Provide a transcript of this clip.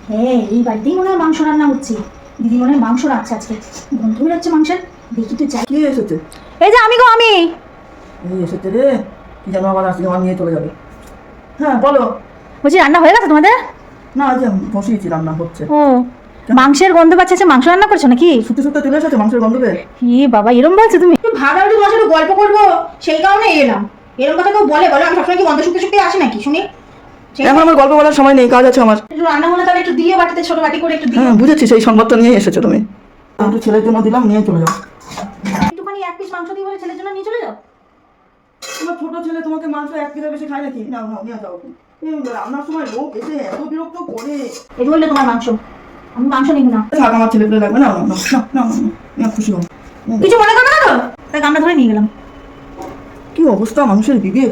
হ্যাঁ, এই বাড়িতেই মনে হয় মাংস রান্না হচ্ছে। দিদি মনে হয় মাংস রাখছে আজকে। গন্ধ বেরোচ্ছে মাংসের। দেখি তো চাই। কে এসেছে? এই যে আমি গো, আমি। এই এসেছে রে। কি যেন আবার আজকে আমার নিয়ে চলে যাবে। হ্যাঁ বলো। বলছি রান্না হয়ে গেছে তোমাদের? না আজ বসিয়েছি, রান্না হচ্ছে। ও, মাংসের গন্ধ পাচ্ছে, যে মাংস রান্না করছো নাকি? সত্যি সত্যি চলে এসেছে মাংসের গন্ধ পেয়ে। ই বাবা, এরম বলছো তুমি? ভাবলাম যে তোমার সাথে গল্প করবো, সেই কারণে এলাম। এরকম কথা কেউ বলে বলো? আমি সবসময় কি গন্ধ শুকতে শুকতে আসি নাকি শুনি? এখন আমার গল্প বলার সময় নেই, কাজ আছে আমার। একটু রান্না হলে তাহলে একটু দিয়ে বাটিতে, ছোট বাটি করে একটু দিয়ে। হ্যাঁ বুঝেছি, সেই সংবাদটা নিয়ে এসেছো তুমি। একটু ছেলের জন্য দিলাম, নিয়ে চলে যাও। একটুখানি এক পিস মাংস দিয়ে বলে ছেলের জন্য নিয়ে চলে যাও। তোমার ছোট ছেলে তোমাকে মাংস এক পিসের বেশি খায় নাকি? নাও নাও নিয়ে যাও। রান্নার সময় লোক এসে এত বিরক্ত করে। এই বললে তোমার মাংস, আমি মাংস নিব না। থাক, আমার ছেলে পেলে লাগবে না। নাও নাও নাও নাও নাও, খুশি হও। কিছু মনে করবে না তো? তাই গামলা ধরে নিয়ে গেলাম। কি অবস্থা মানুষের বিবেক!